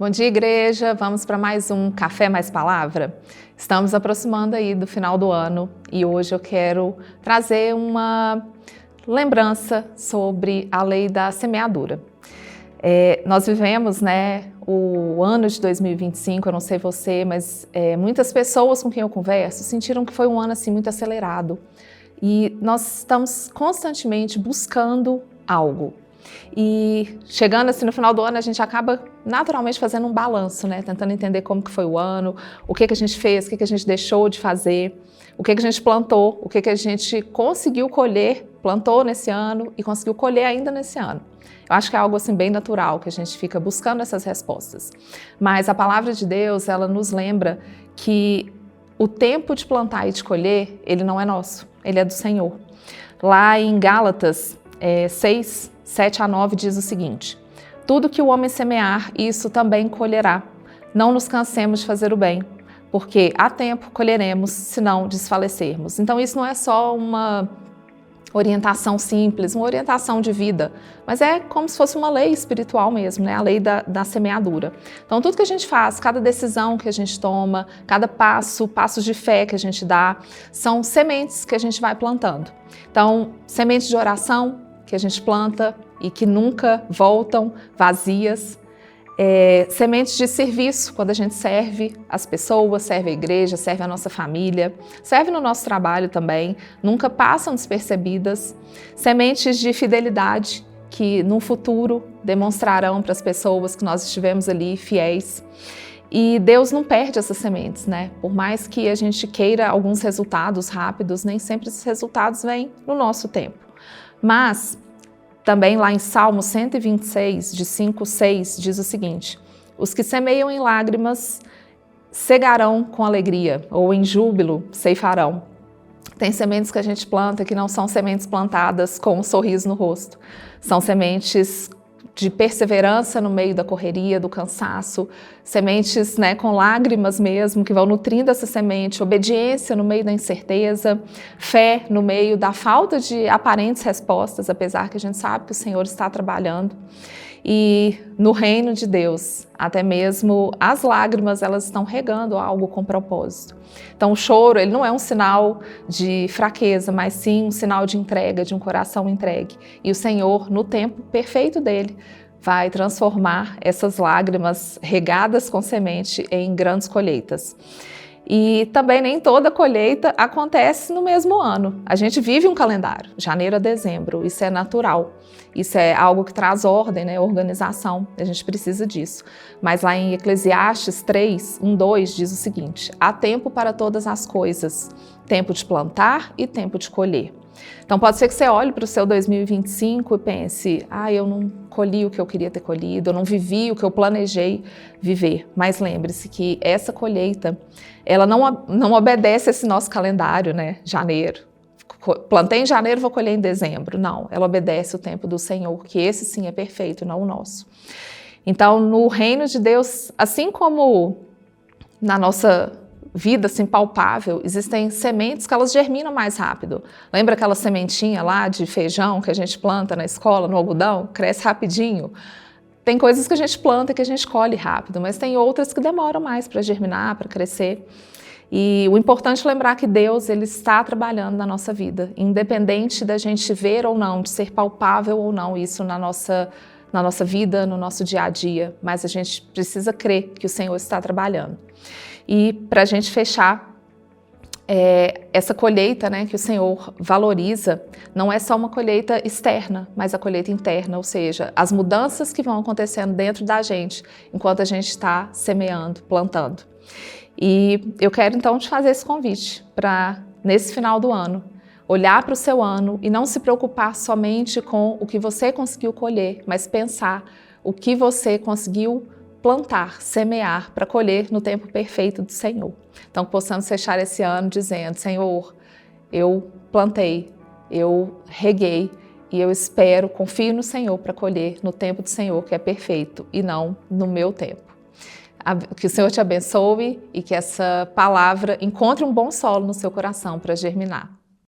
Bom dia, igreja! Vamos para mais um Café Mais Palavra? Estamos aproximando aí do final do ano e hoje eu quero trazer uma lembrança sobre a lei da semeadura. Nós vivemos, o ano de 2025, eu não sei você, mas muitas pessoas com quem eu converso sentiram que foi um ano assim muito acelerado e nós estamos constantemente buscando algo. E chegando assim no final do ano, a gente acaba naturalmente fazendo um balanço, tentando entender como que foi o ano, o que a gente fez, o que a gente deixou de fazer, o que a gente plantou, o que a gente conseguiu colher, plantou nesse ano e conseguiu colher ainda nesse ano. Eu acho que é algo assim bem natural, que a gente fica buscando essas respostas. Mas a palavra de Deus, ela nos lembra que o tempo de plantar e de colher, ele não é nosso, ele é do Senhor. Lá em Gálatas 6, 7 a 9 diz o seguinte: tudo que o homem semear, isso também colherá. Não nos cansemos de fazer o bem, porque há tempo colheremos, se não desfalecermos. Então isso não é só uma orientação simples, uma orientação de vida, mas é como se fosse uma lei espiritual mesmo, a lei da semeadura. Então tudo que a gente faz, cada decisão que a gente toma, cada passos de fé que a gente dá, são sementes que a gente vai plantando. Então, sementes de oração que a gente planta e que nunca voltam vazias, sementes de serviço, quando a gente serve as pessoas, serve a igreja, serve a nossa família, serve no nosso trabalho também, nunca passam despercebidas, sementes de fidelidade que no futuro demonstrarão para as pessoas que nós estivemos ali fiéis. E Deus não perde essas sementes, Por mais que a gente queira alguns resultados rápidos, nem sempre esses resultados vêm no nosso tempo. Mas também lá em Salmo 126, de 5, 6, diz o seguinte: os que semeiam em lágrimas cegarão com alegria, ou em júbilo ceifarão. Tem sementes que a gente planta que não são sementes plantadas com um sorriso no rosto. São sementes de perseverança no meio da correria, do cansaço, sementes com lágrimas mesmo, que vão nutrindo essa semente, obediência no meio da incerteza, fé no meio da falta de aparentes respostas, apesar que a gente sabe que o Senhor está trabalhando. E no reino de Deus, até mesmo as lágrimas, elas estão regando algo com propósito. Então o choro, ele não é um sinal de fraqueza, mas sim um sinal de entrega, de um coração entregue. E o Senhor, no tempo perfeito dele, vai transformar essas lágrimas regadas com semente em grandes colheitas. E também nem toda colheita acontece no mesmo ano. A gente vive um calendário, janeiro a dezembro, isso é natural. Isso é algo que traz ordem, organização, a gente precisa disso. Mas lá em Eclesiastes 3, 1, 2 diz o seguinte: há tempo para todas as coisas, tempo de plantar e tempo de colher. Então pode ser que você olhe para o seu 2025 e pense: eu não colhi o que eu queria ter colhido, eu não vivi o que eu planejei viver. Mas lembre-se que essa colheita, ela não obedece esse nosso calendário, Janeiro. Plantei em janeiro, vou colher em dezembro. Não, ela obedece o tempo do Senhor, que esse sim é perfeito, não o nosso. Então, no reino de Deus, assim como na nossa vida assim, palpável, existem sementes que elas germinam mais rápido. Lembra aquela sementinha lá de feijão que a gente planta na escola, no algodão? Cresce rapidinho. Tem coisas que a gente planta que a gente colhe rápido, mas tem outras que demoram mais para germinar, para crescer. E o importante é lembrar que Deus, ele está trabalhando na nossa vida, independente da gente ver ou não, de ser palpável ou não isso na nossa vida, no nosso dia a dia, mas a gente precisa crer que o Senhor está trabalhando. E para a gente fechar, essa colheita que o Senhor valoriza não é só uma colheita externa, mas a colheita interna, ou seja, as mudanças que vão acontecendo dentro da gente enquanto a gente está semeando, plantando. E eu quero então te fazer esse convite para, nesse final do ano, olhar para o seu ano e não se preocupar somente com o que você conseguiu colher, mas pensar o que você conseguiu plantar, semear para colher no tempo perfeito do Senhor. Então, que possamos fechar esse ano dizendo: Senhor, eu plantei, eu reguei e eu espero, confio no Senhor para colher no tempo do Senhor, que é perfeito, e não no meu tempo. Que o Senhor te abençoe e que essa palavra encontre um bom solo no seu coração para germinar.